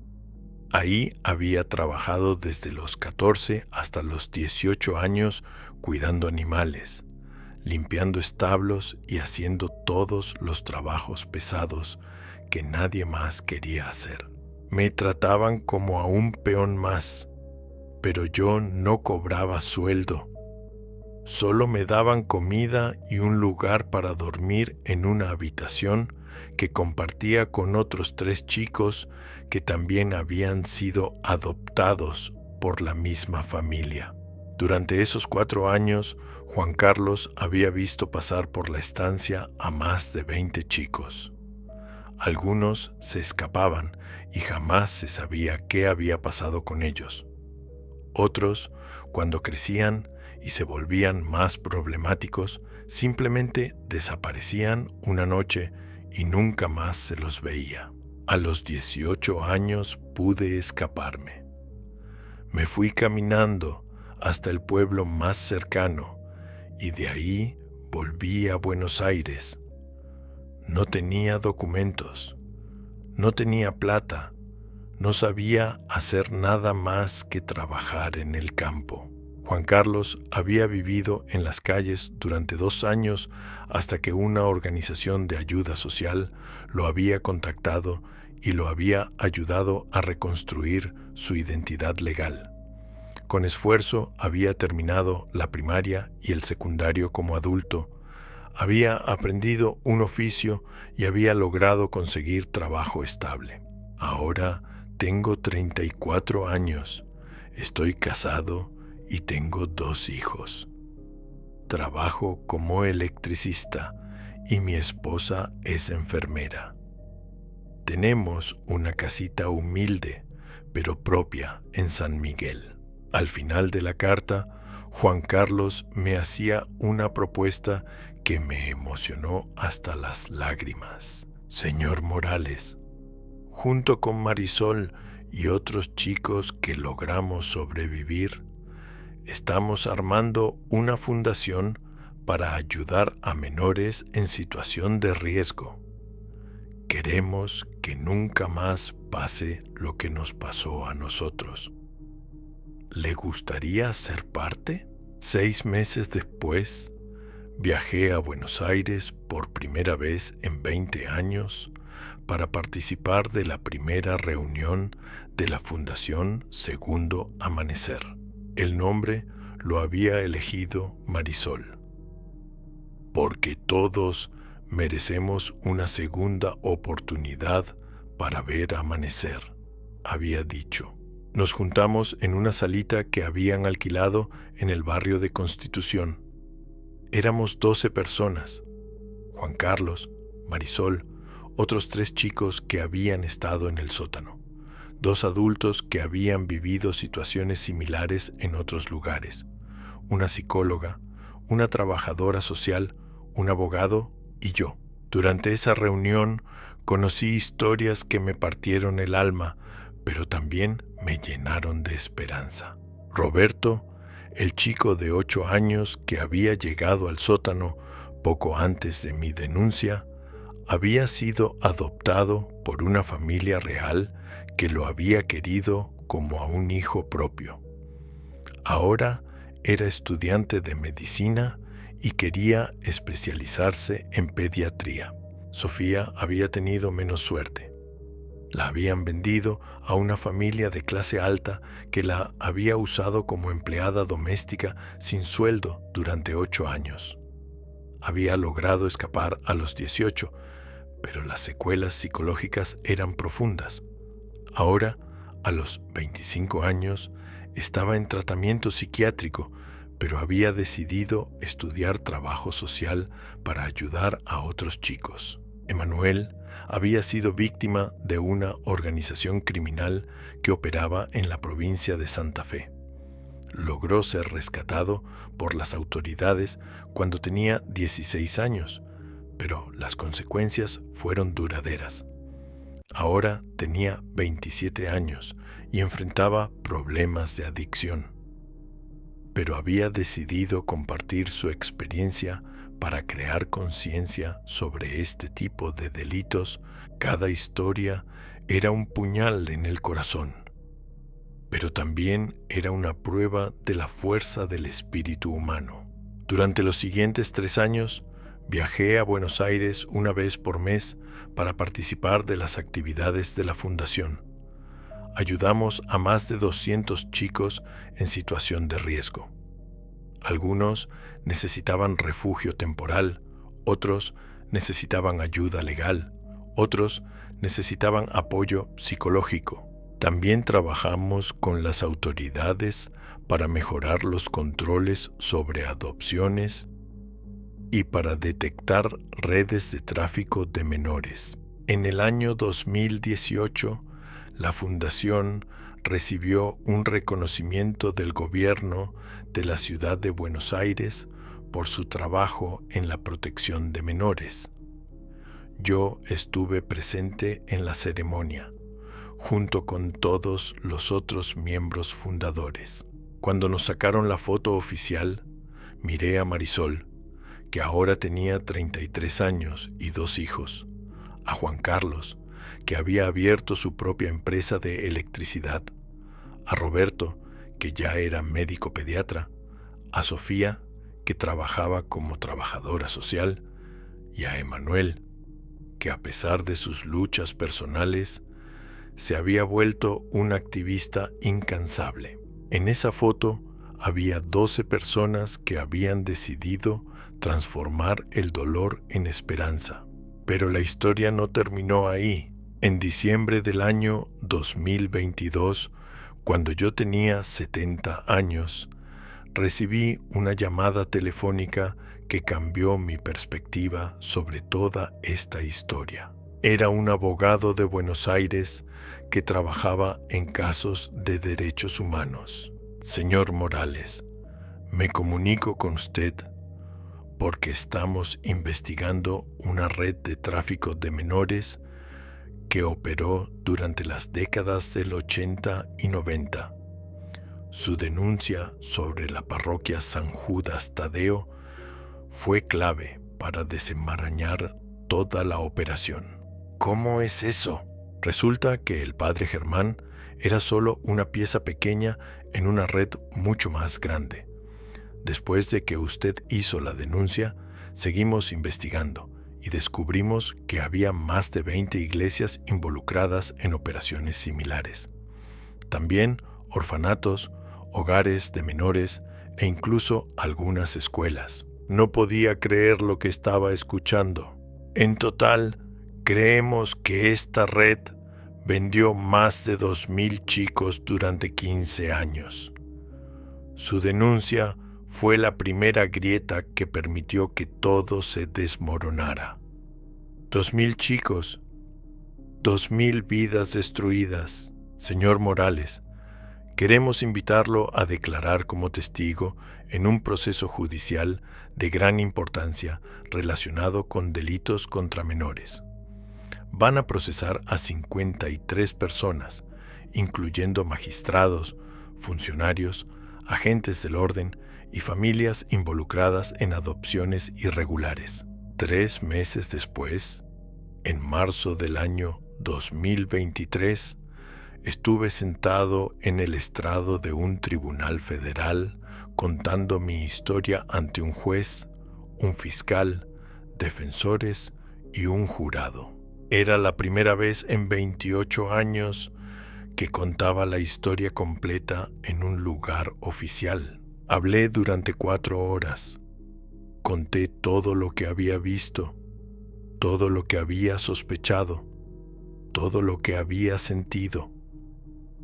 Ahí había trabajado desde los 14 hasta los 18 años cuidando animales, limpiando establos y haciendo todos los trabajos pesados que nadie más quería hacer. Me trataban como a un peón más, pero yo no cobraba sueldo. Solo me daban comida y un lugar para dormir en una habitación que compartía con otros 3 chicos que también habían sido adoptados por la misma familia. Durante esos 4 años, Juan Carlos había visto pasar por la estancia a más de 20 chicos. Algunos se escapaban y jamás se sabía qué había pasado con ellos. Otros, cuando crecían y se volvían más problemáticos, simplemente desaparecían una noche y nunca más se los veía. A los 18 años pude escaparme. Me fui caminando hasta el pueblo más cercano y de ahí volví a Buenos Aires. No tenía documentos, no tenía plata, no sabía hacer nada más que trabajar en el campo. Juan Carlos había vivido en las calles durante 2 años hasta que una organización de ayuda social lo había contactado y lo había ayudado a reconstruir su identidad legal. Con esfuerzo había terminado la primaria y el secundario como adulto, había aprendido un oficio y había logrado conseguir trabajo estable. Ahora tengo 34 años, estoy casado y tengo 2 hijos. Trabajo como electricista y mi esposa es enfermera. Tenemos una casita humilde, pero propia en San Miguel. Al final de la carta, Juan Carlos me hacía una propuesta que me emocionó hasta las lágrimas. Señor Morales, junto con Marisol y otros chicos que logramos sobrevivir, estamos armando una fundación para ayudar a menores en situación de riesgo. Queremos que nunca más pase lo que nos pasó a nosotros. ¿Le gustaría ser parte? 6 meses después, viajé a Buenos Aires por primera vez en 20 años para participar de la primera reunión de la Fundación Segundo Amanecer. El nombre lo había elegido Marisol, porque todos merecemos una segunda oportunidad para ver amanecer, había dicho. Nos juntamos en una salita que habían alquilado en el barrio de Constitución. Éramos 12 personas: Juan Carlos, Marisol, otros 3 chicos que habían estado en el sótano, 2 adultos que habían vivido situaciones similares en otros lugares, una psicóloga, una trabajadora social, un abogado y yo. Durante esa reunión conocí historias que me partieron el alma, pero también me llenaron de esperanza. Roberto, el chico de 8 años que había llegado al sótano poco antes de mi denuncia, había sido adoptado por una familia real que lo había querido como a un hijo propio. Ahora era estudiante de medicina y quería especializarse en pediatría. Sofía había tenido menos suerte. La habían vendido a una familia de clase alta que la había usado como empleada doméstica sin sueldo durante 8 años. Había logrado escapar a los 18, pero las secuelas psicológicas eran profundas. Ahora, a los 25 años, estaba en tratamiento psiquiátrico, pero había decidido estudiar trabajo social para ayudar a otros chicos. Emanuel había sido víctima de una organización criminal que operaba en la provincia de Santa Fe. Logró ser rescatado por las autoridades cuando tenía 16 años, pero las consecuencias fueron duraderas. Ahora tenía 27 años y enfrentaba problemas de adicción. Pero había decidido compartir su experiencia para crear conciencia sobre este tipo de delitos. Cada historia era un puñal en el corazón, pero también era una prueba de la fuerza del espíritu humano. Durante los siguientes 3 años, viajé a Buenos Aires una vez por mes para participar de las actividades de la fundación. Ayudamos a más de 200 chicos en situación de riesgo. Algunos necesitaban refugio temporal, otros necesitaban ayuda legal, otros necesitaban apoyo psicológico. También trabajamos con las autoridades para mejorar los controles sobre adopciones y para detectar redes de tráfico de menores. En el año 2018, la Fundación recibió un reconocimiento del gobierno de la ciudad de Buenos Aires por su trabajo en la protección de menores. Yo estuve presente en la ceremonia, junto con todos los otros miembros fundadores. Cuando nos sacaron la foto oficial, miré a Marisol, que ahora tenía 33 años y 2 hijos, a Juan Carlos, que había abierto su propia empresa de electricidad, a Roberto, que ya era médico pediatra, a Sofía, que trabajaba como trabajadora social, y a Emanuel, que a pesar de sus luchas personales, se había vuelto un activista incansable. En esa foto había 12 personas que habían decidido transformar el dolor en esperanza. Pero la historia no terminó ahí. En diciembre del año 2022, cuando yo tenía 70 años, recibí una llamada telefónica que cambió mi perspectiva sobre toda esta historia. Era un abogado de Buenos Aires que trabajaba en casos de derechos humanos. Señor Morales, me comunico con usted porque estamos investigando una red de tráfico de menores que operó durante las décadas del 80 y 90. Su denuncia sobre la parroquia San Judas Tadeo fue clave para desenmarañar toda la operación. ¿Cómo es eso? Resulta que el padre Germán era solo una pieza pequeña en una red mucho más grande. Después de que usted hizo la denuncia, seguimos investigando y descubrimos que había más de 20 iglesias involucradas en operaciones similares. También orfanatos, hogares de menores e incluso algunas escuelas. No podía creer lo que estaba escuchando. En total, creemos que esta red vendió más de 2,000 chicos durante 15 años. Su denuncia fue la primera grieta que permitió que todo se desmoronara. 2,000 chicos, 2,000 vidas destruidas. Señor Morales, queremos invitarlo a declarar como testigo en un proceso judicial de gran importancia relacionado con delitos contra menores. Van a procesar a 53 personas, incluyendo magistrados, funcionarios, agentes del orden y familias involucradas en adopciones irregulares. 3 meses después, en marzo del año 2023, estuve sentado en el estrado de un tribunal federal contando mi historia ante un juez, un fiscal, defensores y un jurado. Era la primera vez en 28 años que contaba la historia completa en un lugar oficial. Hablé durante 4 horas. Conté todo lo que había visto, todo lo que había sospechado, todo lo que había sentido.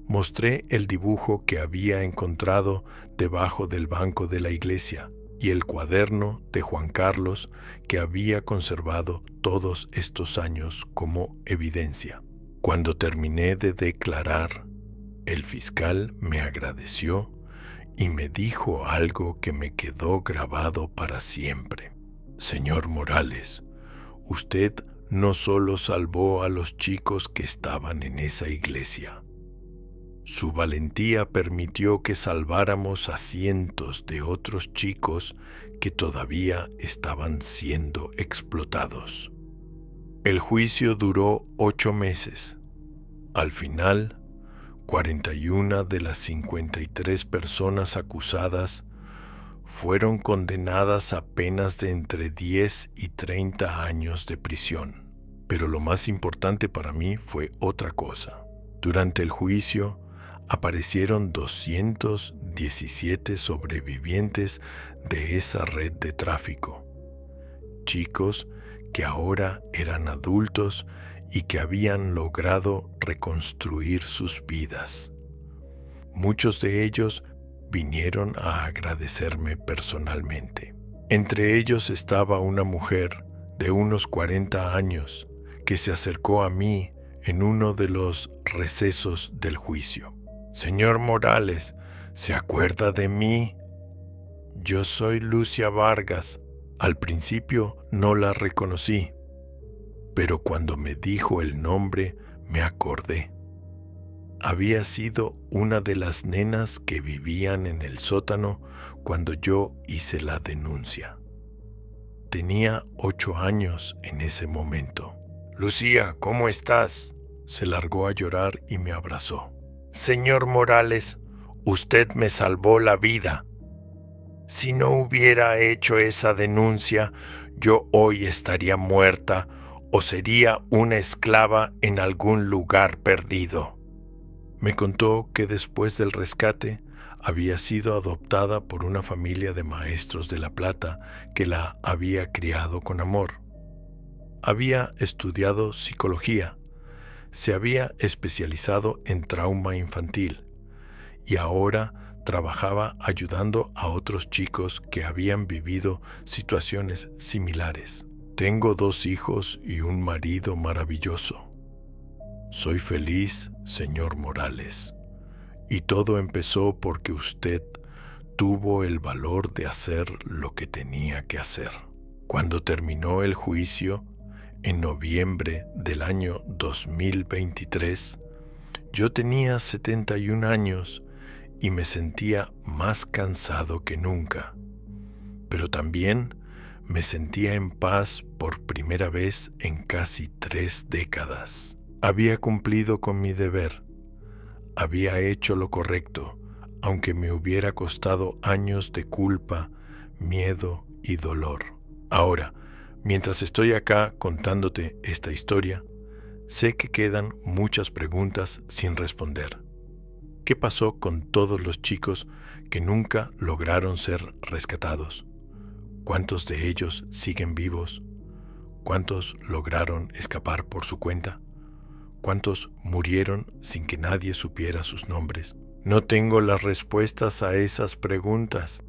Mostré el dibujo que había encontrado debajo del banco de la iglesia y el cuaderno de Juan Carlos que había conservado todos estos años como evidencia. Cuando terminé de declarar, el fiscal me agradeció y me dijo algo que me quedó grabado para siempre. Señor Morales, usted no solo salvó a los chicos que estaban en esa iglesia. Su valentía permitió que salváramos a cientos de otros chicos que todavía estaban siendo explotados. El juicio duró 8 meses. Al final, 41 de las 53 personas acusadas fueron condenadas a penas de entre 10 y 30 años de prisión. Pero lo más importante para mí fue otra cosa. Durante el juicio, aparecieron 217 sobrevivientes de esa red de tráfico. Chicos que ahora eran adultos y que habían logrado reconstruir sus vidas. Muchos de ellos vinieron a agradecerme personalmente. Entre ellos estaba una mujer de unos 40 años que se acercó a mí en uno de los recesos del juicio. «Señor Morales, ¿se acuerda de mí? Yo soy Lucia Vargas». Al principio no la reconocí, pero cuando me dijo el nombre me acordé. Había sido una de las nenas que vivían en el sótano cuando yo hice la denuncia. Tenía 8 años en ese momento. «Lucía, ¿cómo estás?». Se largó a llorar y me abrazó. «Señor Morales, usted me salvó la vida. Si no hubiera hecho esa denuncia, yo hoy estaría muerta o sería una esclava en algún lugar perdido». Me contó que después del rescate había sido adoptada por una familia de maestros de La Plata que la había criado con amor. Había estudiado psicología, se había especializado en trauma infantil y ahora trabajaba ayudando a otros chicos que habían vivido situaciones similares. «Tengo 2 hijos y un marido maravilloso. Soy feliz, señor Morales, y todo empezó porque usted tuvo el valor de hacer lo que tenía que hacer». Cuando terminó el juicio, en noviembre del año 2023, yo tenía 71 años y me sentía más cansado que nunca, pero también me sentía en paz por primera vez en casi 3 décadas. Había cumplido con mi deber, había hecho lo correcto, aunque me hubiera costado años de culpa, miedo y dolor. Ahora, mientras estoy acá contándote esta historia, sé que quedan muchas preguntas sin responder. ¿Qué pasó con todos los chicos que nunca lograron ser rescatados? ¿Cuántos de ellos siguen vivos? ¿Cuántos lograron escapar por su cuenta? ¿Cuántos murieron sin que nadie supiera sus nombres? No tengo las respuestas a esas preguntas,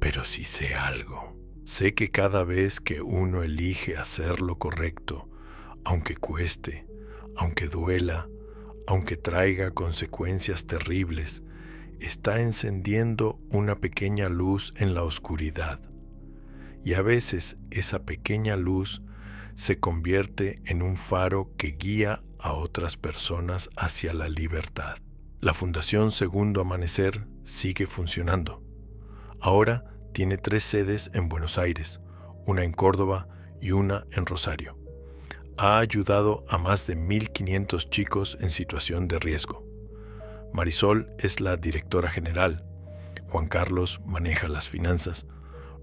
pero sí sé algo. Sé que cada vez que uno elige hacer lo correcto, aunque cueste, aunque duela, aunque traiga consecuencias terribles, está encendiendo una pequeña luz en la oscuridad. Y a veces esa pequeña luz se convierte en un faro que guía a otras personas hacia la libertad. La Fundación Segundo Amanecer sigue funcionando. Ahora tiene 3 sedes en Buenos Aires, una en Córdoba y una en Rosario. Ha ayudado a más de 1.500 chicos en situación de riesgo. Marisol es la directora general, Juan Carlos maneja las finanzas,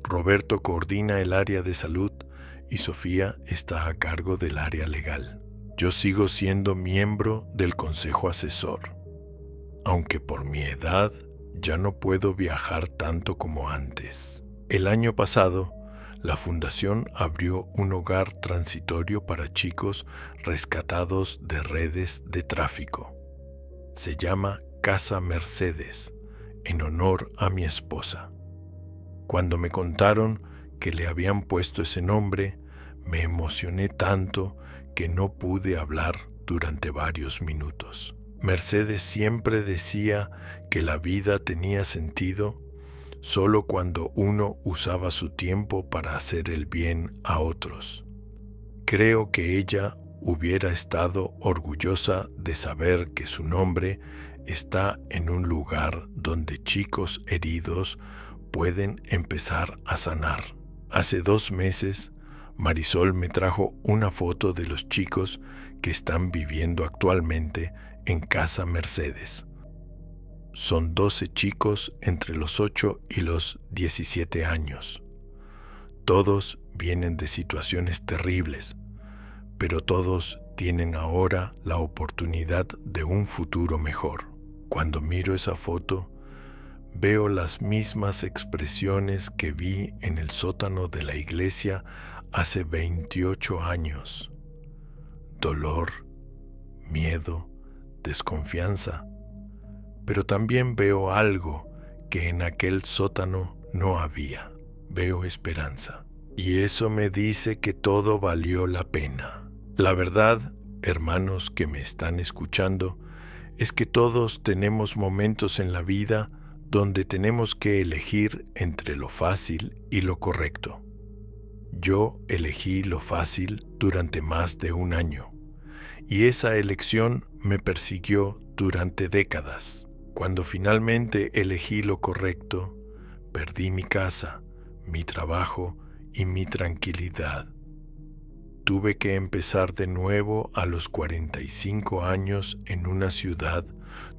Roberto coordina el área de salud y Sofía está a cargo del área legal. Yo sigo siendo miembro del consejo asesor, aunque por mi edad ya no puedo viajar tanto como antes. El año pasado, la Fundación abrió un hogar transitorio para chicos rescatados de redes de tráfico. Se llama Casa Mercedes, en honor a mi esposa. Cuando me contaron que le habían puesto ese nombre, me emocioné tanto que no pude hablar durante varios minutos. Mercedes siempre decía que la vida tenía sentido solo cuando uno usaba su tiempo para hacer el bien a otros. Creo que ella hubiera estado orgullosa de saber que su nombre está en un lugar donde chicos heridos pueden empezar a sanar. Hace 2 meses, Marisol me trajo una foto de los chicos que están viviendo actualmente en Casa Mercedes. Son 12 chicos entre los 8 y los 17 años. Todos vienen de situaciones terribles, pero todos tienen ahora la oportunidad de un futuro mejor. Cuando miro esa foto, veo las mismas expresiones que vi en el sótano de la iglesia hace 28 años. Dolor, miedo, desconfianza. Pero también veo algo que en aquel sótano no había. Veo esperanza. Y eso me dice que todo valió la pena. La verdad, hermanos que me están escuchando, es que todos tenemos momentos en la vida donde tenemos que elegir entre lo fácil y lo correcto. Yo elegí lo fácil durante más de un año, y esa elección me persiguió durante décadas. Cuando finalmente elegí lo correcto, perdí mi casa, mi trabajo y mi tranquilidad. Tuve que empezar de nuevo a los 45 años en una ciudad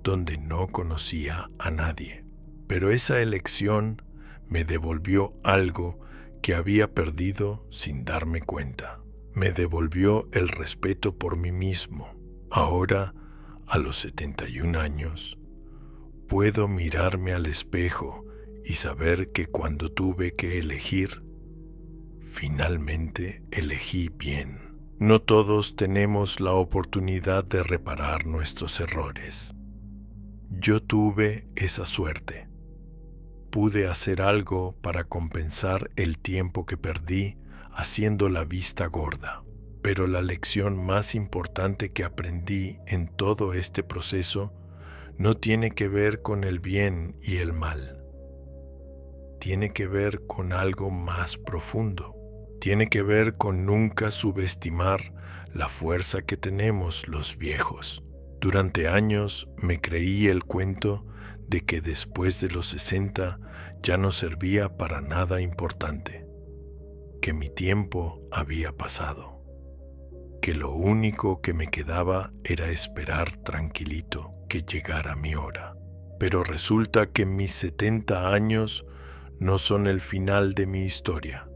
donde no conocía a nadie. Pero esa elección me devolvió algo que había perdido sin darme cuenta. Me devolvió el respeto por mí mismo. Ahora, a los 71 años, puedo mirarme al espejo y saber que cuando tuve que elegir, finalmente elegí bien. No todos tenemos la oportunidad de reparar nuestros errores. Yo tuve esa suerte. Pude hacer algo para compensar el tiempo que perdí haciendo la vista gorda. Pero la lección más importante que aprendí en todo este proceso no tiene que ver con el bien y el mal. Tiene que ver con algo más profundo. Tiene que ver con nunca subestimar la fuerza que tenemos los viejos. Durante años me creí el cuento de que después de los 60 ya no servía para nada importante, que mi tiempo había pasado, que lo único que me quedaba era esperar tranquilito que llegara mi hora. Pero resulta que mis 70 años no son el final de mi historia.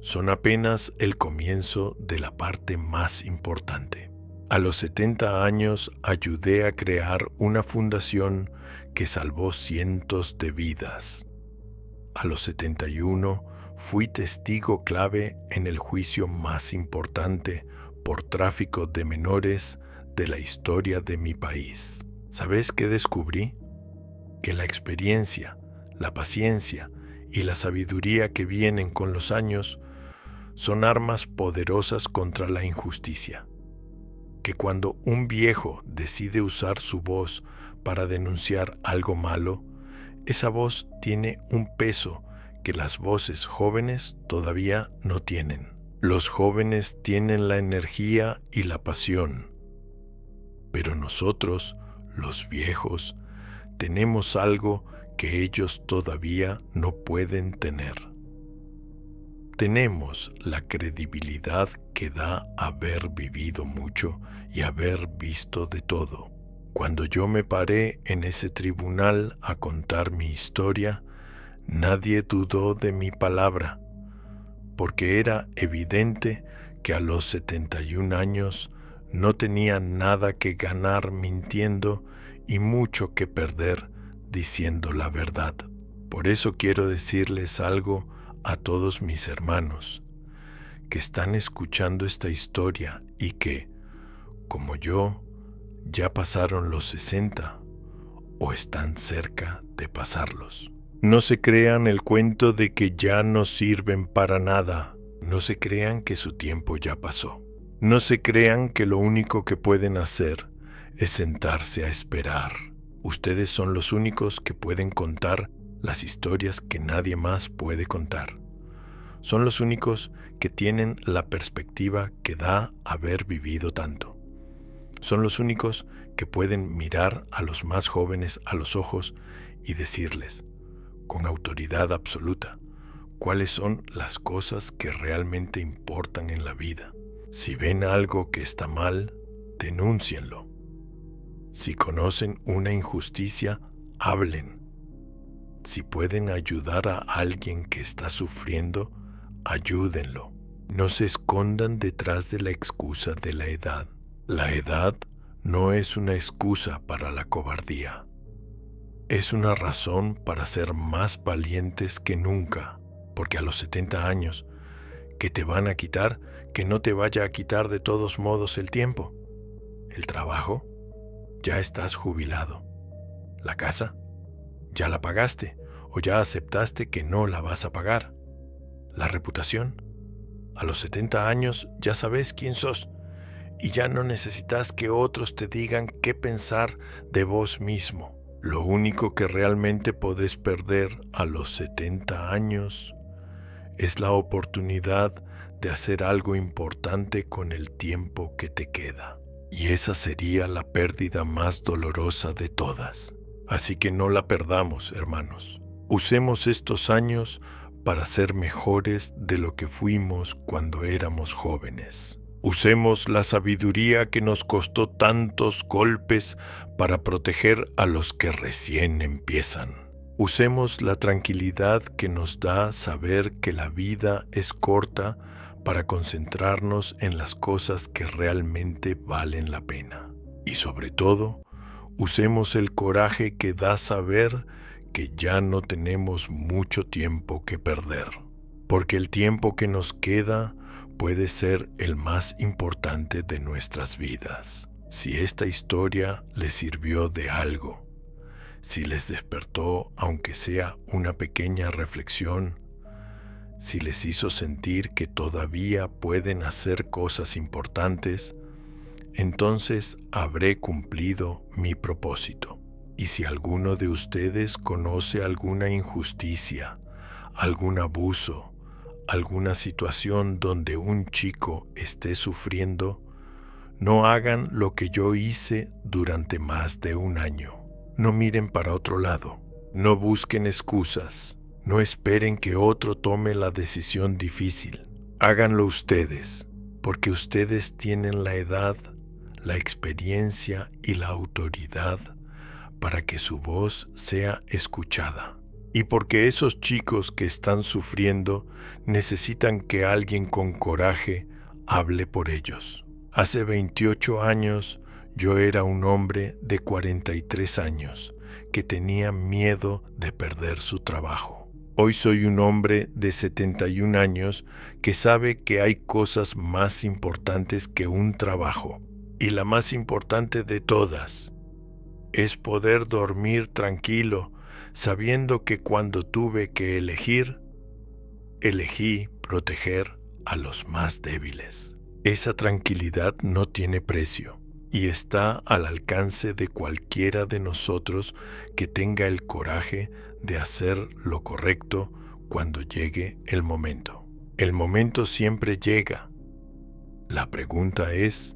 Son apenas el comienzo de la parte más importante. A los 70 años ayudé a crear una fundación que salvó cientos de vidas. A los 71 fui testigo clave en el juicio más importante por tráfico de menores de la historia de mi país. ¿Sabes qué descubrí? Que la experiencia, la paciencia y la sabiduría que vienen con los años son armas poderosas contra la injusticia. Que cuando un viejo decide usar su voz para denunciar algo malo, esa voz tiene un peso que las voces jóvenes todavía no tienen. Los jóvenes tienen la energía y la pasión, pero nosotros, los viejos, tenemos algo que ellos todavía no pueden tener. Tenemos la credibilidad que da haber vivido mucho y haber visto de todo. Cuando yo me paré en ese tribunal a contar mi historia, nadie dudó de mi palabra, porque era evidente que a los 71 años no tenía nada que ganar mintiendo y mucho que perder diciendo la verdad. Por eso quiero decirles algo a todos mis hermanos que están escuchando esta historia y que, como yo, ya pasaron los 60 o están cerca de pasarlos. No se crean el cuento de que ya no sirven para nada. No se crean que su tiempo ya pasó. No se crean que lo único que pueden hacer es sentarse a esperar. Ustedes son los únicos que pueden contar las historias que nadie más puede contar. Son los únicos que tienen la perspectiva que da haber vivido tanto. Son los únicos que pueden mirar a los más jóvenes a los ojos y decirles, con autoridad absoluta, cuáles son las cosas que realmente importan en la vida. Si ven algo que está mal, denúncienlo. Si conocen una injusticia, hablen. Si pueden ayudar a alguien que está sufriendo, ayúdenlo. No se escondan detrás de la excusa de la edad. La edad no es una excusa para la cobardía. Es una razón para ser más valientes que nunca, porque a los 70 años, ¿qué te van a quitar que no te vaya a quitar de todos modos el tiempo? ¿El trabajo? Ya estás jubilado. ¿La casa? Ya la pagaste o ya aceptaste que no la vas a pagar. La reputación. A los 70 años ya sabes quién sos y ya no necesitas que otros te digan qué pensar de vos mismo. Lo único que realmente podés perder a los 70 años es la oportunidad de hacer algo importante con el tiempo que te queda. Y esa sería la pérdida más dolorosa de todas. Así que no la perdamos, hermanos. Usemos estos años para ser mejores de lo que fuimos cuando éramos jóvenes. Usemos la sabiduría que nos costó tantos golpes para proteger a los que recién empiezan. Usemos la tranquilidad que nos da saber que la vida es corta para concentrarnos en las cosas que realmente valen la pena. Y sobre todo, usemos el coraje que da saber que ya no tenemos mucho tiempo que perder, porque el tiempo que nos queda puede ser el más importante de nuestras vidas. Si esta historia les sirvió de algo, si les despertó aunque sea una pequeña reflexión, si les hizo sentir que todavía pueden hacer cosas importantes, entonces habré cumplido mi propósito. Y si alguno de ustedes conoce alguna injusticia, algún abuso, alguna situación donde un chico esté sufriendo, no hagan lo que yo hice durante más de un año. No miren para otro lado, no busquen excusas, no esperen que otro tome la decisión difícil. Háganlo ustedes, porque ustedes tienen la edad, la experiencia y la autoridad para que su voz sea escuchada. Y porque esos chicos que están sufriendo necesitan que alguien con coraje hable por ellos. Hace 28 años yo era un hombre de 43 años que tenía miedo de perder su trabajo. Hoy soy un hombre de 71 años que sabe que hay cosas más importantes que un trabajo. Y la más importante de todas es poder dormir tranquilo, sabiendo que cuando tuve que elegí proteger a los más débiles. Esa tranquilidad no tiene precio y está al alcance de cualquiera de nosotros que tenga el coraje de hacer lo correcto cuando llegue el momento. El momento siempre llega. La pregunta es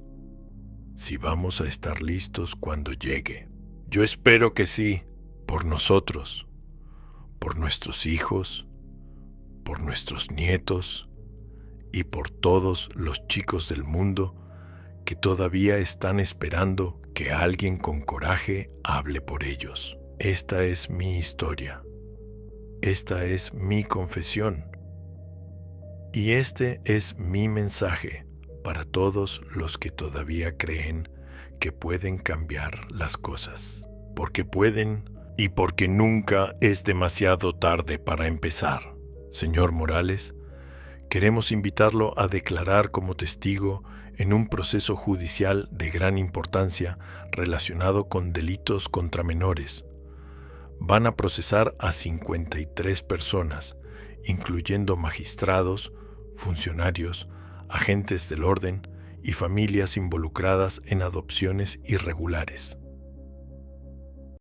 si vamos a estar listos cuando llegue. Yo espero que sí, por nosotros, por nuestros hijos, por nuestros nietos y por todos los chicos del mundo que todavía están esperando que alguien con coraje hable por ellos. Esta es mi historia. Esta es mi confesión. Y este es mi mensaje para todos los que todavía creen que pueden cambiar las cosas. Porque pueden y porque nunca es demasiado tarde para empezar. Señor Morales, queremos invitarlo a declarar como testigo en un proceso judicial de gran importancia relacionado con delitos contra menores. Van a procesar a 53 personas, incluyendo magistrados, funcionarios, agentes del orden y familias involucradas en adopciones irregulares.